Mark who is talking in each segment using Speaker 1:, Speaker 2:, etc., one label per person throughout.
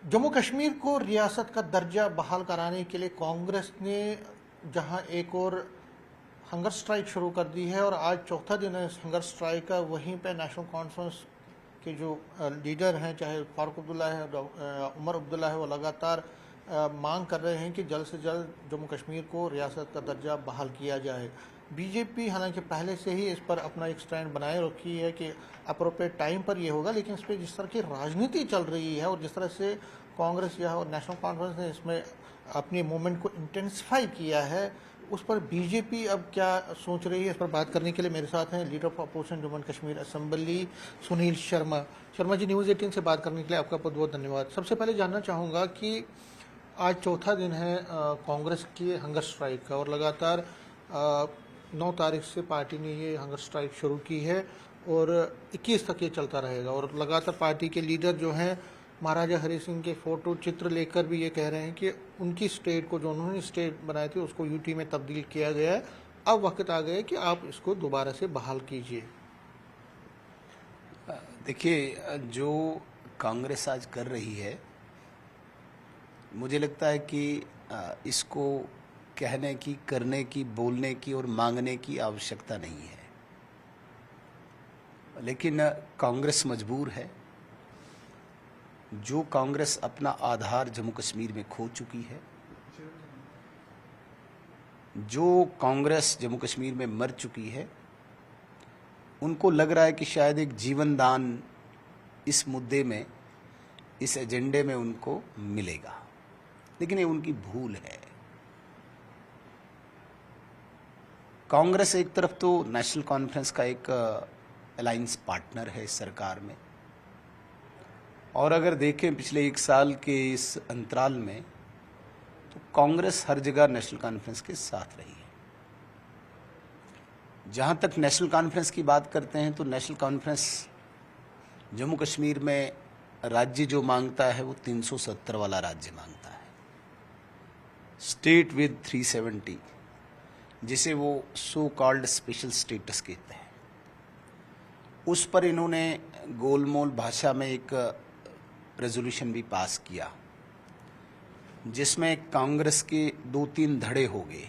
Speaker 1: जम्मू कश्मीर को रियासत का दर्जा बहाल कराने के लिए कांग्रेस ने जहां एक और हंगर स्ट्राइक शुरू कर दी है और आज चौथा दिन है इस हंगर स्ट्राइक का। वहीं पे नेशनल कॉन्फ्रेंस के जो लीडर हैं, चाहे फारूक अब्दुल्ला है, उमर अब्दुल्ला है, वो लगातार मांग कर रहे हैं कि जल्द से जल्द जम्मू कश्मीर को रियासत का दर्जा बहाल किया जाए। बीजेपी हालांकि पहले से ही इस पर अपना एक स्टैंड बनाए रखी है कि अप्रोप्रिएट टाइम पर ये होगा, लेकिन इस पर जिस तरह की राजनीति चल रही है और जिस तरह से कांग्रेस या और नेशनल कॉन्फ्रेंस ने इसमें अपनी मूवमेंट को इंटेंसिफाई किया है, उस पर बीजेपी अब क्या सोच रही है, इस पर बात करने के लिए मेरे साथ हैं leader of opposition Jammu and Kashmir assembly Sunil Sharma. Sharma ji, news 18 से बात करने के लिए आपका बहुत बहुत धन्यवाद। सबसे पहले जानना चाहूँगा कि आज चौथा दिन है कांग्रेस की हंगर स्ट्राइक का और लगातार 9 तारीख से पार्टी ने ये हंगर स्ट्राइक शुरू की है और 21 तक ये चलता रहेगा। और लगातार पार्टी के लीडर जो हैं महाराजा हरि सिंह के फोटो चित्र लेकर भी ये कह रहे हैं कि उनकी स्टेट को, जो उन्होंने स्टेट बनाए थे, उसको यूटी में तब्दील किया गया है। अब वक्त आ गया कि आप इसको दोबारा से बहाल कीजिए।
Speaker 2: देखिए, जो कांग्रेस आज कर रही है, मुझे लगता है कि इसको कहने की, करने की, बोलने की और मांगने की आवश्यकता नहीं है। लेकिन कांग्रेस मजबूर है। जो कांग्रेस अपना आधार जम्मू कश्मीर में खो चुकी है, जो कांग्रेस जम्मू कश्मीर में मर चुकी है, उनको लग रहा है कि शायद एक जीवन दान इस मुद्दे में, इस एजेंडे में उनको मिलेगा। लेकिन ये उनकी भूल है। कांग्रेस एक तरफ तो नेशनल कॉन्फ्रेंस का एक अलायंस पार्टनर है इस सरकार में, और अगर देखें पिछले 1 साल के इस अंतराल में, तो कांग्रेस हर जगह नेशनल कॉन्फ्रेंस के साथ रही है। जहां तक नेशनल कॉन्फ्रेंस की बात करते हैं, तो नेशनल कॉन्फ्रेंस जम्मू कश्मीर में राज्य जो मांगता है वो 370 वाला राज्य मांगता है, स्टेट विद 370, जिसे वो सो कॉल्ड स्पेशल स्टेटस कहते हैं। उस पर इन्होंने गोलमोल भाषा में एक रेजोल्यूशन भी पास किया, जिसमें कांग्रेस के 2-3 धड़े हो गए।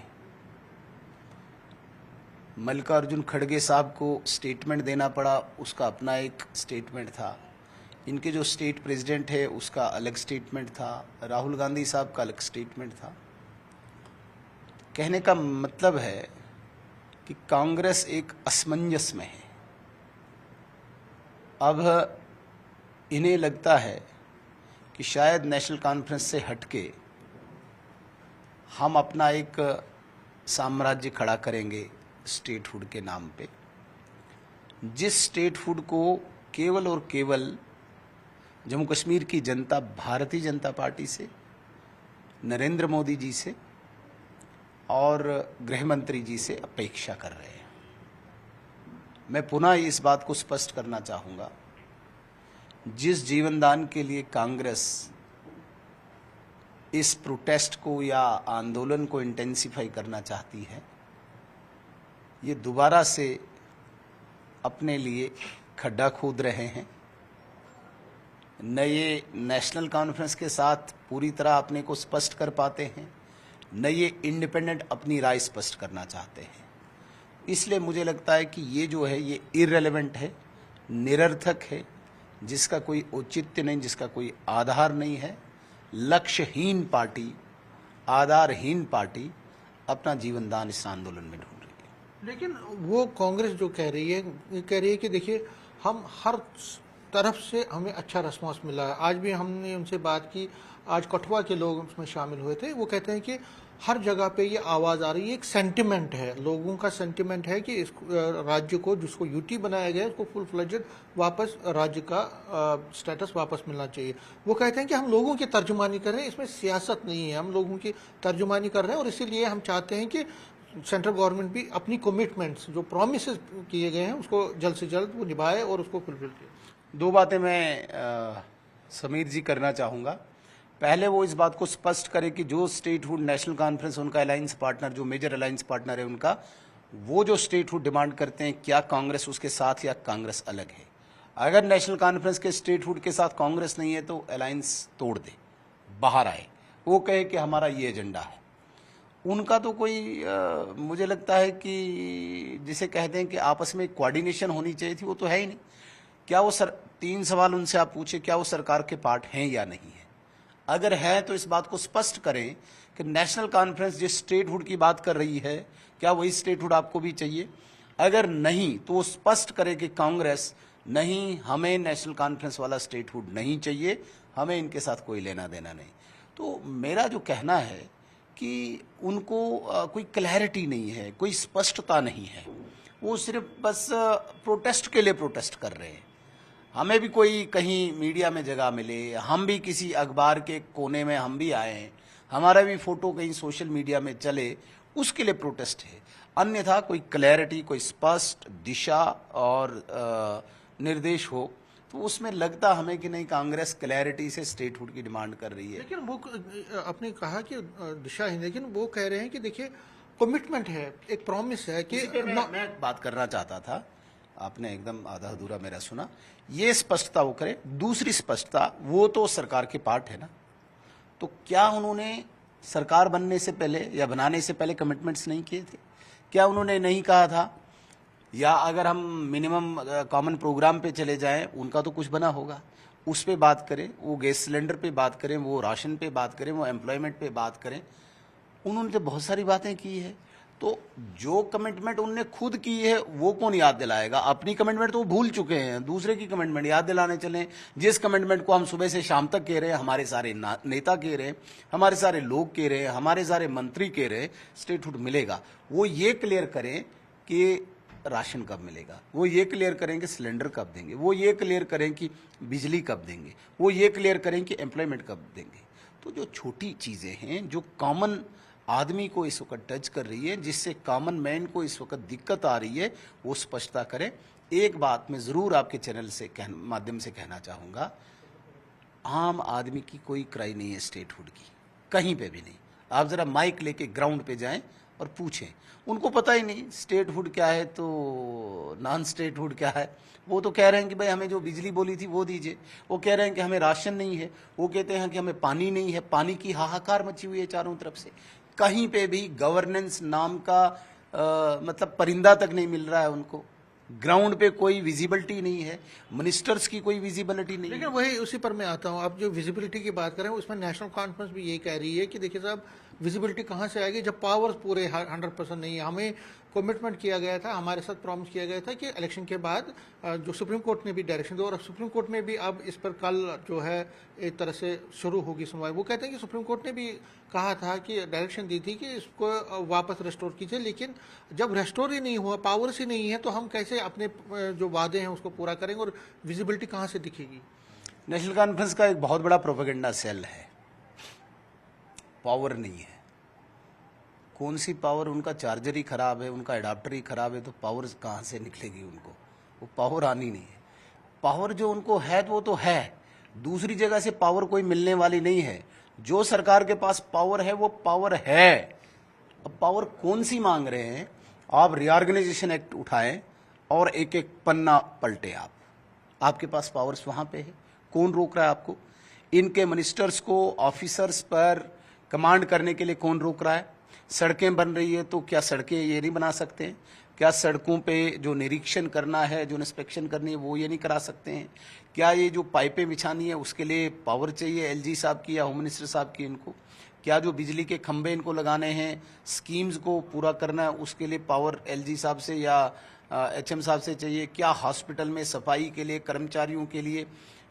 Speaker 2: मल्लिकार्जुन खड़गे साहब को स्टेटमेंट देना पड़ा, उसका अपना एक स्टेटमेंट था। इनके जो स्टेट प्रेसिडेंट है उसका अलग स्टेटमेंट था। राहुल गांधी साहब का अलग स्टेटमेंट था। कहने का मतलब है कि कांग्रेस एक असमंजस में है। अब इन्हें लगता है कि शायद नेशनल कॉन्फ्रेंस से हटके हम अपना एक साम्राज्य खड़ा करेंगे स्टेटहुड के नाम पे, जिस स्टेटहुड को केवल और केवल जम्मू कश्मीर की जनता भारतीय जनता पार्टी से, नरेंद्र मोदी जी से और गृह मंत्री जी से अपेक्षा कर रहे हैं। मैं पुनः इस बात को स्पष्ट करना चाहूँगा, जिस जीवनदान के लिए कांग्रेस इस प्रोटेस्ट को या आंदोलन को इंटेंसिफाई करना चाहती है, ये दोबारा से अपने लिए खड्डा खोद रहे हैं। न ये नेशनल कॉन्फ्रेंस के साथ पूरी तरह अपने को स्पष्ट कर पाते हैं, न ये इंडिपेंडेंट अपनी राय स्पष्ट करना चाहते हैं। इसलिए मुझे लगता है कि ये जो है ये इररिलेवेंट है, निरर्थक है, जिसका कोई औचित्य नहीं, जिसका कोई आधार नहीं है। लक्ष्यहीन पार्टी, आधारहीन पार्टी अपना जीवनदान इस आंदोलन में ढूंढ रही है।
Speaker 1: लेकिन वो कांग्रेस जो कह रही है, ये कह रही है कि देखिए, हम हर तरफ से हमें अच्छा रिस्पॉन्स मिला है। आज भी हमने उनसे बात की, आज कठुआ के लोग उसमें शामिल हुए थे। वो कहते हैं कि हर जगह पे ये आवाज़ आ रही है, एक सेंटिमेंट है, लोगों का सेंटिमेंट है कि इस राज्य को, जिसको यूटी बनाया गया है, उसको फुल फ्लेजेड वापस राज्य का स्टेटस वापस मिलना चाहिए। वो कहते हैं कि हम लोगों की तर्जुमानी कर रहे हैं, इसमें सियासत नहीं है, हम लोगों की तर्जुमानी कर रहे हैं और इसीलिए हम चाहते हैं कि सेंट्रल गवर्नमेंट भी अपनी कमिटमेंट्स, जो प्रॉमिस किए गए हैं, उसको जल्द से जल्द वो निभाए और उसको फुलफिल करे।
Speaker 2: 2 बातें मैं समीर जी करना चाहूँगा। पहले वो इस बात को स्पष्ट करे कि जो स्टेटहुड नेशनल कॉन्फ्रेंस उनका अलायंस पार्टनर, जो मेजर अलायंस पार्टनर है उनका, वो जो स्टेटहुड डिमांड करते हैं, क्या कांग्रेस उसके साथ या कांग्रेस अलग है। अगर नेशनल कॉन्फ्रेंस के स्टेटहुड के साथ कांग्रेस नहीं है तो अलायंस तोड़ दे। बाहर आए, वो कहे कि हमारा ये एजेंडा है। उनका तो कोई मुझे लगता है कि जिसे कहते हैं कि आपस में कोऑर्डिनेशन होनी चाहिए थी, वो तो है ही नहीं। क्या वो 3 सवाल उनसे आप पूछे, क्या वो सरकार के पार्ट हैं या नहीं है? अगर है तो इस बात को स्पष्ट करें कि नेशनल कॉन्फ्रेंस जिस स्टेटहुड की बात कर रही है, क्या वही स्टेटहुड आपको भी चाहिए? अगर नहीं तो वो स्पष्ट करे कि कांग्रेस नहीं, हमें नेशनल कॉन्फ्रेंस वाला स्टेटहुड नहीं चाहिए, हमें इनके साथ कोई लेना देना नहीं। तो मेरा जो कहना है कि उनको कोई क्लैरिटी नहीं है, कोई स्पष्टता नहीं है, वो सिर्फ बस प्रोटेस्ट के लिए प्रोटेस्ट कर रहे हैं। हमें भी कोई कहीं मीडिया में जगह मिले, हम भी किसी अखबार के कोने में हम भी आए हैं, हमारा भी फोटो कहीं सोशल मीडिया में चले, उसके लिए प्रोटेस्ट है। अन्यथा कोई क्लैरिटी, कोई स्पष्ट दिशा और निर्देश हो तो उसमें लगता हमें कि नहीं, कांग्रेस क्लैरिटी से स्टेटहुड की डिमांड कर रही है।
Speaker 1: लेकिन वो आपने कहा कि दिशा है, लेकिन वो कह रहे हैं कि देखिए कमिटमेंट है, एक प्रॉमिस है कि
Speaker 2: मैं बात करना चाहता था, आपने एकदम आधा अधूरा मेरा सुना। ये स्पष्टता वो करे। दूसरी स्पष्टता, वो तो सरकार के पार्ट है ना, तो क्या उन्होंने सरकार बनने से पहले या बनाने से पहले कमिटमेंट्स नहीं किए थे? क्या उन्होंने नहीं कहा था? या अगर हम मिनिमम कॉमन प्रोग्राम पे चले जाएं, उनका तो कुछ बना होगा, उस पे बात करें, वो गैस सिलेंडर पे बात करें, वो राशन पे बात करें, वो एम्प्लॉयमेंट पे बात करें। उन्होंने तो बहुत सारी बातें की है। तो जो कमिटमेंट उनने खुद की है वो कौन याद दिलाएगा? अपनी कमिटमेंट तो वो भूल चुके हैं, दूसरे की कमिटमेंट याद दिलाने चले। जिस कमिटमेंट को हम सुबह से शाम तक कह रहे हैं, हमारे सारे नेता कह रहे हैं, हमारे सारे लोग कह रहे हैं, हमारे सारे मंत्री कह रहे हैं, स्टेटहुड मिलेगा, वो ये क्लियर करें कि राशन कब मिलेगा, वो ये क्लियर करें कि सिलेंडर कब देंगे, वो ये क्लियर करें कि बिजली कब देंगे, वो ये क्लियर करें कि एम्प्लॉयमेंट कब देंगे। तो जो छोटी चीज़ें हैं, जो कॉमन आदमी को इस वक्त टच कर रही है, जिससे कॉमन मैन को इस वक्त दिक्कत आ रही है, वो स्पष्टता करें। एक बात मैं ज़रूर आपके चैनल से माध्यम से कहना चाहूँगा, आम आदमी की कोई क्राई नहीं है स्टेटहुड की, कहीं पे भी नहीं। आप ज़रा माइक लेके ग्राउंड पे जाएं और पूछें, उनको पता ही नहीं स्टेटहुड क्या है तो नॉन स्टेटहुड क्या है। वो तो कह रहे हैं कि भाई हमें जो बिजली बोली थी वो दीजिए, वो कह रहे हैं कि हमें राशन नहीं है, वो कहते हैं कि हमें पानी नहीं है। पानी की हाहाकार मची हुई है चारों तरफ से, कहीं पे भी गवर्नेंस नाम का मतलब परिंदा तक नहीं मिल रहा है उनको। ग्राउंड पे कोई विजिबिलिटी नहीं है, मिनिस्टर्स की कोई विजिबिलिटी नहीं है।
Speaker 1: लेकिन वही उसी पर मैं आता हूँ, आप जो विजिबिलिटी की बात करें उसमें नेशनल कॉन्फ्रेंस भी यही कह रही है कि देखिए साहब, विजिबिलिटी कहाँ से आएगी जब पावर्स पूरे 100% नहीं है। हमें कमिटमेंट किया गया था, हमारे साथ प्रॉमिस किया गया था कि इलेक्शन के बाद जो सुप्रीम कोर्ट ने भी डायरेक्शन दिया, और सुप्रीम कोर्ट में भी अब इस पर कल जो है एक तरह से शुरू होगी सुनवाई। वो कहते हैं कि सुप्रीम कोर्ट ने भी कहा था कि डायरेक्शन दी थी कि इसको वापस रेस्टोर कीजिए, लेकिन जब रेस्टोर ही नहीं हुआ, पावर्स ही नहीं है, तो हम कैसे अपने जो वादे हैं उसको पूरा करेंगे और विजिबिलिटी कहाँ से दिखेगी?
Speaker 2: नेशनल कॉन्फ्रेंस का एक बहुत बड़ा प्रोपेगेंडा सेल है, पावर नहीं है। कौन सी पावर? उनका चार्जर ही खराब है, उनका एडाप्टर ही खराब है, तो पावर कहाँ से निकलेगी उनको? वो पावर आनी नहीं है। पावर जो उनको है वो तो है, दूसरी जगह से पावर कोई मिलने वाली नहीं है। जो सरकार के पास पावर है वो पावर है। अब पावर कौन सी मांग रहे हैं? आप रीऑर्गेनाइजेशन एक्ट उठाएं और एक एक पन्ना पलटे आप, आपके पास पावर्स वहां पे है। कौन रोक रहा है आपको? इनके मिनिस्टर्स को, ऑफिसर्स पर कमांड करने के लिए कौन रोक रहा है? सड़कें बन रही है तो क्या सड़कें ये नहीं बना सकते हैं? क्या सड़कों पे जो निरीक्षण करना है, जो इंस्पेक्शन करनी है, वो ये नहीं करा सकते हैं? क्या ये जो पाइपें बिछानी है उसके लिए पावर चाहिए एलजी साहब की या होम मिनिस्टर साहब की इनको? क्या जो बिजली के खंभे इनको लगाने हैं, स्कीम्स को पूरा करना है, उसके लिए पावर एलजी साहब से या एचएम साहब से चाहिए? क्या हॉस्पिटल में सफाई के लिए कर्मचारियों के लिए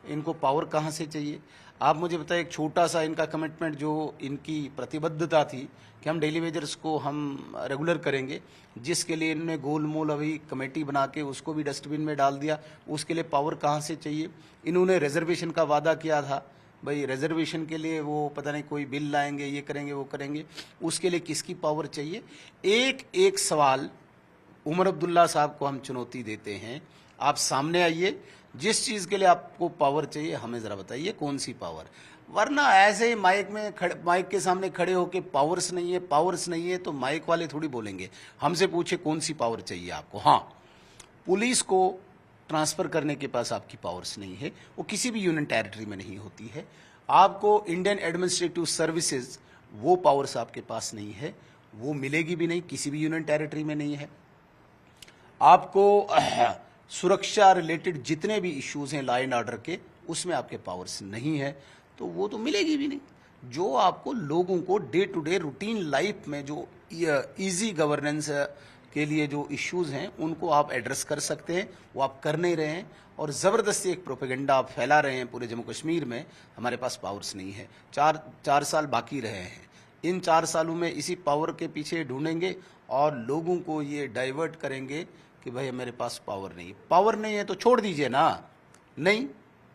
Speaker 2: इनको पावर कहाँ से चाहिए? आप मुझे बताइए, एक छोटा सा इनका कमिटमेंट जो इनकी प्रतिबद्धता थी कि हम डेली वेजर्स को हम रेगुलर करेंगे, जिसके लिए इन्होंने गोलमोल अभी कमेटी बना के उसको भी डस्टबिन में डाल दिया, उसके लिए पावर कहाँ से चाहिए? इन्होंने रिजर्वेशन का वादा किया था, भाई रिजर्वेशन के लिए वो पता नहीं कोई बिल लाएंगे, ये करेंगे वो करेंगे, उसके लिए किसकी पावर चाहिए? एक एक सवाल उमर अब्दुल्ला साहब को हम चुनौती देते हैं, आप सामने आइए, जिस चीज़ के लिए आपको पावर चाहिए हमें ज़रा बताइए कौन सी पावर। वरना ऐसे ही माइक के सामने खड़े होके पावर्स नहीं है, पावर्स नहीं है, तो माइक वाले थोड़ी बोलेंगे। हमसे पूछे कौन सी पावर चाहिए आपको। हाँ, पुलिस को ट्रांसफ़र करने के पास आपकी पावर्स नहीं है, वो किसी भी यूनियन टेरिटरी में नहीं होती है। आपको इंडियन एडमिनिस्ट्रेटिव सर्विसेज वो पावर्स आपके पास नहीं है, वो मिलेगी भी नहीं, किसी भी यूनियन टेरिटरी में नहीं है। आपको सुरक्षा रिलेटेड जितने भी इश्यूज हैं लॉ एंड ऑर्डर के, उसमें आपके पावर्स नहीं है, तो वो तो मिलेगी भी नहीं। जो आपको लोगों को day to day routine life में जो इजी गवर्नेंस के लिए जो इश्यूज हैं उनको आप एड्रेस कर सकते हैं, वो आप कर नहीं रहे हैं, और ज़बरदस्ती एक प्रोपेगेंडा आप फैला रहे हैं पूरे जम्मू कश्मीर में, हमारे पास पावर्स नहीं है। चार साल बाकी रहे हैं, इन 4 सालों में इसी पावर के पीछे ढूंढेंगे और लोगों को ये डाइवर्ट करेंगे कि भाई मेरे पास पावर नहीं है। पावर नहीं है तो छोड़ दीजिए ना, नहीं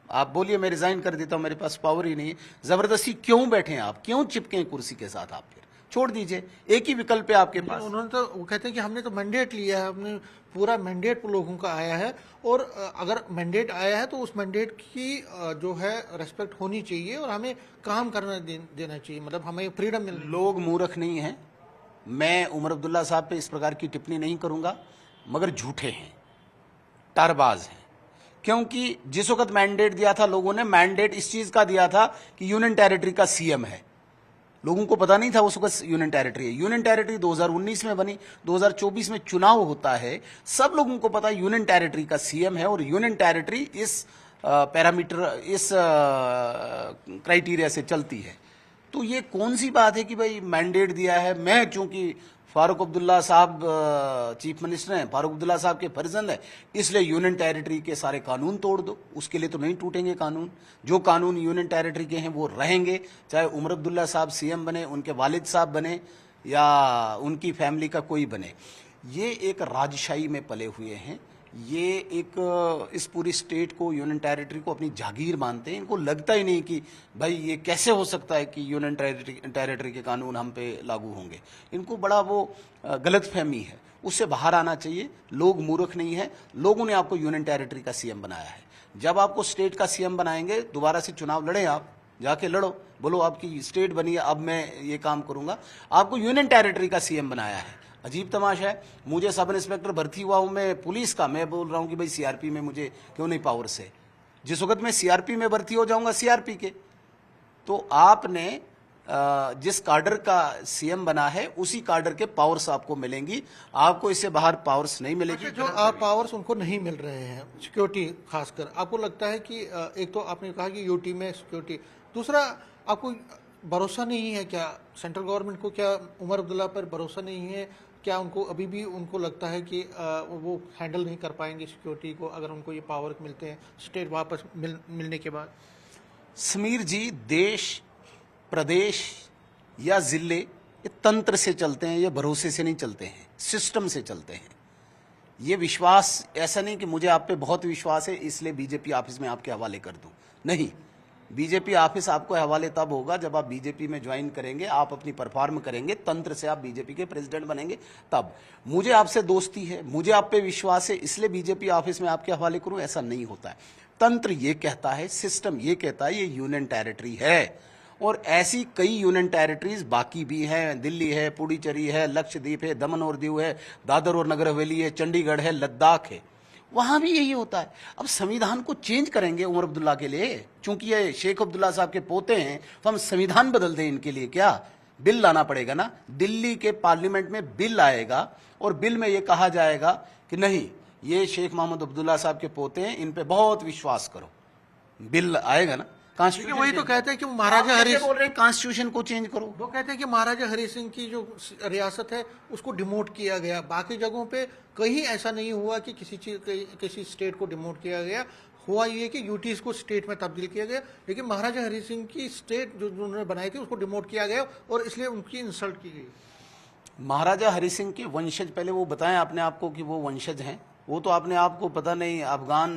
Speaker 2: आप बोलिए मैं रिजाइन कर देता हूं, मेरे पास पावर ही नहीं है। जबरदस्ती क्यों बैठे हैं आप, क्यों चिपके हैं कुर्सी के साथ? आप फिर छोड़ दीजिए, एक ही विकल्प है आपके पास।
Speaker 1: उन्होंने तो वो कहते हैं कि हमने तो मैंडेट लिया है, हमने पूरा मैंडेट लोगों का आया है, और अगर मैंडेट आया है तो उस मैंडेट की जो है रेस्पेक्ट होनी चाहिए और हमें काम करना देना चाहिए, मतलब हमें फ्रीडम मिल।
Speaker 2: लोग मूर्ख नहीं हैं, मैं उमर अब्दुल्ला साहब पे इस प्रकार की टिप्पणी नहीं करूंगा, मगर झूठे हैं, टारबाज हैं। क्योंकि जिस वक्त मैंडेट दिया था लोगों ने, मैंडेट इस चीज का दिया था कि यूनियन टेरिटरी का सीएम है। लोगों को पता नहीं था उस वक्त यूनियन टेरिटरी है। यूनियन टेरिटरी 2019 में बनी, 2024 में चुनाव होता है, सब लोगों को पता है यूनियन टेरिटरी का सीएम है, और यूनियन टेरिटरी इस पैरामीटर, इस क्राइटेरिया से चलती है। तो ये कौन सी बात है कि भाई मैंडेट दिया है, मैं चूंकि फारूक अब्दुल्ला साहब चीफ मिनिस्टर हैं, फारूक अब्दुल्ला साहब के फर्जंद है, इसलिए यूनियन टेरिटरी के सारे कानून तोड़ दो। उसके लिए तो नहीं टूटेंगे कानून, जो कानून यूनियन टेरिटरी के हैं वो रहेंगे, चाहे उमर अब्दुल्ला साहब सीएम बने, उनके वालिद साहब बने, या उनकी फैमिली का कोई बने। ये एक राजशाही में पले हुए हैं, ये एक इस पूरी स्टेट को, यूनियन टेरिटरी को अपनी जागीर मानते हैं। इनको लगता ही नहीं कि भाई ये कैसे हो सकता है कि यूनियन टेरिटरी के कानून हम पे लागू होंगे। इनको बड़ा वो गलतफहमी है, उससे बाहर आना चाहिए। लोग मूर्ख नहीं है, लोगों ने आपको यूनियन टेरिटरी का सीएम बनाया है। जब आपको स्टेट का सीएम बनाएंगे, दोबारा से चुनाव लड़ें, आप जाके लड़ो, बोलो आपकी स्टेट बनी है, अब मैं ये काम करूंगा। आपको यूनियन टेरिटरी का सीएम बनाया है। अजीब तमाशा है, मुझे सब इंस्पेक्टर भर्ती हुआ हूं मैं पुलिस का, मैं बोल रहा हूं कि भाई सीआरपी में मुझे क्यों नहीं पावर्स है। जिस वक्त मैं सीआरपी में भर्ती हो जाऊंगा सीआरपी के, तो आपने जिस कार्डर का सीएम बना है उसी कार्डर के पावर्स आपको मिलेंगी, आपको इससे बाहर पावर्स नहीं मिलेगी।
Speaker 1: जो आप पावर्स उनको नहीं मिल रहे हैं, सिक्योरिटी खासकर, आपको लगता है कि एक तो आपने कहा कि यूटी में सिक्योरिटी, दूसरा आपको भरोसा नहीं है क्या सेंट्रल गवर्नमेंट को? क्या उमर अब्दुल्ला पर भरोसा नहीं है क्या? उनको अभी भी उनको लगता है कि वो हैंडल नहीं कर पाएंगे सिक्योरिटी को अगर उनको ये पावर मिलते हैं स्टेट वापस मिलने के बाद?
Speaker 2: समीर जी, देश, प्रदेश या जिले ये तंत्र से चलते हैं, ये भरोसे से नहीं चलते हैं, सिस्टम से चलते हैं। ये विश्वास ऐसा नहीं कि मुझे आप पे बहुत विश्वास है इसलिए बीजेपी ऑफिस में आपके हवाले कर दूं, नहीं। बीजेपी ऑफिस आपको हवाले तब होगा जब आप बीजेपी में ज्वाइन करेंगे, आप अपनी परफॉर्म करेंगे, तंत्र से आप बीजेपी के प्रेसिडेंट बनेंगे, तब। मुझे आपसे दोस्ती है, मुझे आप पे विश्वास है इसलिए बीजेपी ऑफिस में आपके हवाले करूं, ऐसा नहीं होता है। तंत्र ये कहता है, सिस्टम ये कहता है ये यूनियन टेरिटरी है, और ऐसी कई यूनियन टेरिटरीज बाकी भी हैं। दिल्ली है, पुडुचेरी है, लक्षद्वीप है, दमन और दीव है, दादर और नगर हवेली है, चंडीगढ़ है, लद्दाख है, वहां भी यही होता है। अब संविधान को चेंज करेंगे उमर अब्दुल्ला के लिए, चूंकि ये शेख अब्दुल्ला साहब के पोते हैं, तो हम संविधान बदल दें इनके लिए क्या? बिल लाना पड़ेगा ना, दिल्ली के पार्लियामेंट में बिल आएगा और बिल में ये कहा जाएगा कि नहीं, ये शेख मोहम्मद अब्दुल्ला साहब के पोते हैं, इन पे बहुत विश्वास करो। बिल आएगा ना, कॉन्स्टिट्यूशन।
Speaker 1: वही तो कहते हैं कि महाराजा हरि,
Speaker 2: बोल रहे हैं कॉन्स्टिट्यूशन को चेंज करो।
Speaker 1: वो कहते हैं कि महाराजा हरि सिंह की जो रियासत है उसको डिमोट किया गया, बाकी जगहों पे कहीं ऐसा नहीं हुआ कि किसी स्टेट को डिमोट किया गया। हुआ ये कि यूटीज को स्टेट में तब्दील किया गया, लेकिन महाराजा हरि सिंह की स्टेट जो उन्होंने बनाई थी उसको डिमोट किया गया और इसलिए उनकी इंसल्ट की गई।
Speaker 2: महाराजा हरि सिंह के वंशज, पहले वो बताएं अपने आप को कि वो वंशज हैं। वो तो अपने आप को पता नहीं अफगान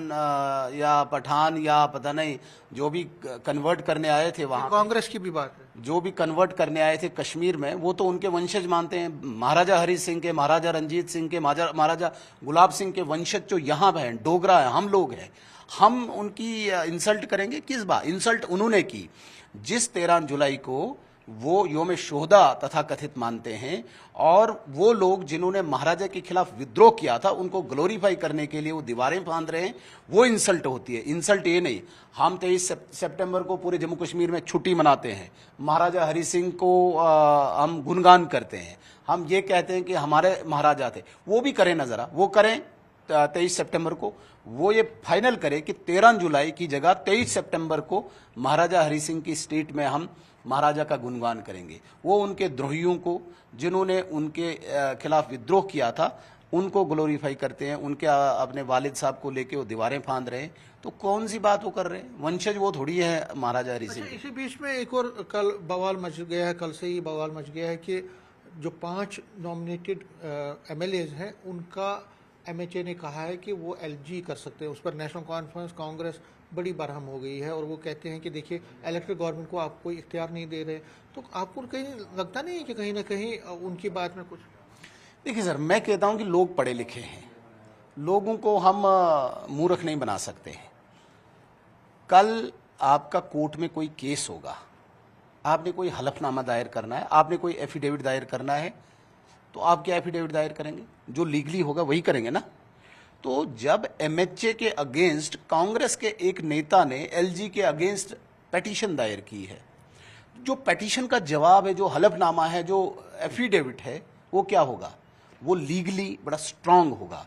Speaker 2: या पठान या पता नहीं जो भी कन्वर्ट करने आए थे वहाँ,
Speaker 1: कांग्रेस की भी बात है,
Speaker 2: जो भी कन्वर्ट करने आए थे कश्मीर में, वो तो उनके वंशज मानते हैं। महाराजा हरि सिंह के, महाराजा रंजीत सिंह के, महाराजा गुलाब सिंह के वंशज जो यहाँ हैं, डोगरा है, हम लोग हैं, हम उनकी इंसल्ट करेंगे? किस बात? इंसल्ट उन्होंने की जिस 13 जुलाई को वो योम शोहदा तथा कथित मानते हैं, और वो लोग जिन्होंने महाराजा के खिलाफ विद्रोह किया था उनको ग्लोरीफाई करने के लिए वो दीवारें फांद रहे हैं, वो इंसल्ट होती है। इंसल्ट ये नहीं, हम 23 सितंबर को पूरे जम्मू कश्मीर में छुट्टी मनाते हैं, महाराजा हरि सिंह को हम गुणगान करते हैं, हम ये कहते हैं कि हमारे महाराजा थे, वो भी करें ना जरा, वो करें 23 सितंबर को, वो ये फाइनल करे कि 13 जुलाई की जगह 23 सितंबर को महाराजा हरि सिंह की स्ट्रीट में हम महाराजा का गुणगान करेंगे। वो उनके द्रोहियों को, जिन्होंने उनके खिलाफ विद्रोह किया था, उनको ग्लोरीफाई करते हैं, उनके अपने वालिद साहब को लेके वो दीवारें फांद रहे हैं। तो कौन सी बात वो कर रहे हैं? वंशज वो थोड़ी है महाराजा हरि सिंह।
Speaker 1: इसी बीच में एक और कल बवाल मच गया है, कल से ही बवाल मच गया है कि जो 5 नॉमिनेटेड MLAs हैं उनका MHA ने कहा है कि वो LG कर सकते हैं। उस पर नेशनल कॉन्फ्रेंस कांग्रेस बड़ी बरहम हो गई है और वो कहते हैं कि देखिए इलेक्टेड गवर्नमेंट को आप कोई इख्तियार नहीं दे रहे। तो आपको कहीं लगता नहीं है कि कहीं ना कहीं उनकी बात में कुछ?
Speaker 2: देखिए सर, मैं कहता हूं कि लोग पढ़े लिखे हैं, लोगों को हम मूर्ख नहीं बना सकते हैं। कल आपका कोर्ट में कोई केस होगा, आपने कोई हलफनामा दायर करना है, आपने कोई एफिडेविट दायर करना है, तो आप क्या एफिडेविट दायर करेंगे? जो लीगली होगा वही करेंगे ना। तो जब MHA के अगेंस्ट कांग्रेस के एक नेता ने LG के अगेंस्ट पेटिशन दायर की है, जो पेटिशन का जवाब है, जो हलफनामा है, जो एफिडेविट है, वो क्या होगा? वो लीगली बड़ा स्ट्रांग होगा।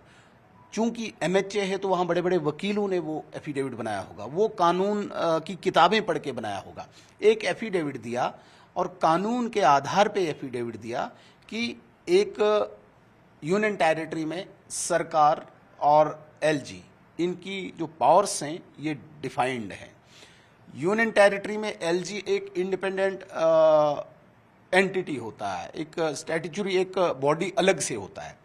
Speaker 2: चूंकि MHA है तो वहां बड़े बड़े वकीलों ने वो एफिडेविट बनाया होगा, वो कानून की किताबें पढ़ के बनाया होगा। एक एफिडेविट दिया और कानून के आधार पे एफिडेविट दिया कि एक यूनियन टेरिटरी में सरकार और LG, इनकी जो पावर्स हैं ये डिफाइंड हैं। यूनियन टेरिटरी में LG एक इंडिपेंडेंट एंटिटी होता है, एक स्टैट्यूटरी, एक बॉडी अलग से होता है।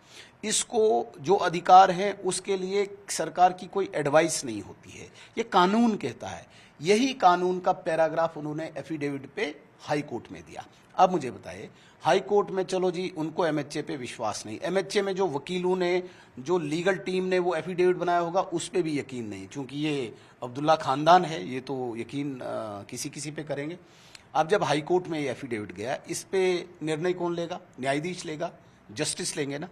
Speaker 2: इसको जो अधिकार हैं उसके लिए सरकार की कोई एडवाइस नहीं होती है, ये कानून कहता है। यही कानून का पैराग्राफ उन्होंने एफिडेविट पे हाई कोर्ट में दिया। अब मुझे बताइए, हाई कोर्ट में चलो जी उनको MHA पे विश्वास नहीं, MHA में जो वकीलों ने, जो लीगल टीम ने वो एफिडेविट बनाया होगा उस पे भी यकीन नहीं, क्योंकि ये अब्दुल्ला खानदान है, ये तो यकीन किसी किसी पे करेंगे। अब जब हाई कोर्ट में ये एफिडेविट गया, इस पे निर्णय कौन लेगा? न्यायाधीश लेगा, जस्टिस लेंगे ना,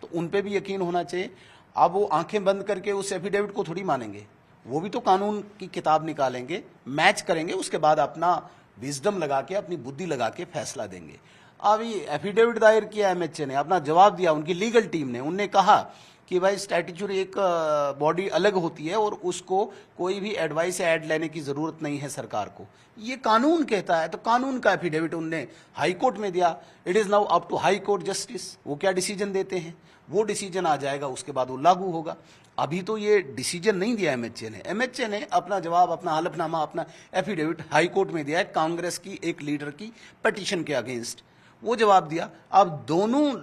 Speaker 2: तो उन पे भी यकीन होना चाहिए। अब वो आंखें बंद करके उस एफिडेविट को थोड़ी मानेंगे, वो भी तो कानून की किताब निकालेंगे, मैच करेंगे, उसके बाद अपना विजडम लगा के, अपनी बुद्धि लगा के फैसला देंगे। अब ये एफिडेविट दायर किया MHA ने, अपना जवाब दिया उनकी लीगल टीम ने, उनने कहा कि भाई स्टैट्यूटरी एक बॉडी अलग होती है और उसको कोई भी एडवाइस या ऐड लेने की जरूरत नहीं है सरकार को, ये कानून कहता है। तो कानून का एफिडेविट उनने हाई कोर्ट में दिया। It is now up to high court justice, वो क्या डिसीजन देते हैं, वो डिसीजन आ जाएगा, उसके बाद वो लागू होगा। अभी तो ये डिसीजन नहीं दिया MHA ने अपना जवाब, अपना हलफनामा, अपना एफिडेविट हाई कोर्ट में दिया है कांग्रेस की एक लीडर की पिटीशन के अगेंस्ट, वो जवाब दिया। अब दोनों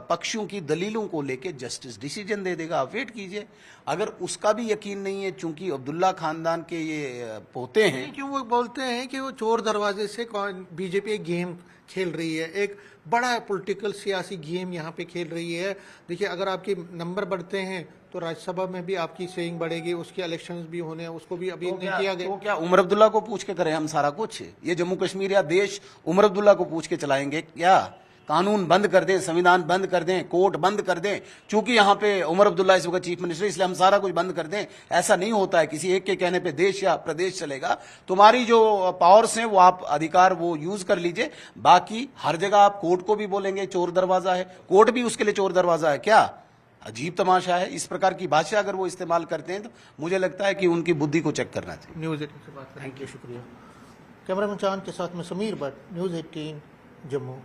Speaker 2: पक्षों की दलीलों को लेके जस्टिस डिसीजन दे देगा, आप वेट कीजिए। अगर उसका भी यकीन नहीं है, चूंकि अब्दुल्ला खानदान के ये पोते हैं,
Speaker 1: क्यों वो बोलते हैं कि वो चोर दरवाजे से बीजेपी एक गेम खेल रही है, एक बड़ा पॉलिटिकल सियासी गेम यहाँ पे खेल रही है। देखिए, अगर आपके नंबर बढ़ते हैं तो राज्यसभा में भी आपकी सेइंग बढ़ेगी, उसके इलेक्शंस भी होने हैं, उसको भी अभी नहीं किया गया।
Speaker 2: तो क्या उमर अब्दुल्ला को पूछ के करें हम सारा कुछ? ये जम्मू कश्मीर या देश उमर अब्दुल्ला को पूछ के चलाएंगे क्या? कानून बंद कर दें, संविधान बंद कर दें, कोर्ट बंद कर दें, चूंकि यहाँ पे उमर अब्दुल्ला इस वक्त चीफ मिनिस्टर, इसलिए हम सारा कुछ बंद कर दें? ऐसा नहीं होता है, किसी एक के कहने पे देश या प्रदेश चलेगा। तुम्हारी जो पावर्स हैं वो आप अधिकार वो यूज कर लीजिए, बाकी हर जगह आप कोर्ट को भी बोलेंगे चोर दरवाजा है, कोर्ट भी उसके लिए चोर दरवाजा है क्या? अजीब तमाशा है। इस प्रकार की भाषा अगर वो इस्तेमाल करते हैं तो मुझे लगता है कि उनकी बुद्धि को चेक करना चाहिए।
Speaker 1: न्यूज़ 18 से बात करने के लिए शुक्रिया। कैमरामैन चांद के साथ में समीर भट्ट, न्यूज़ 18 जम्मू।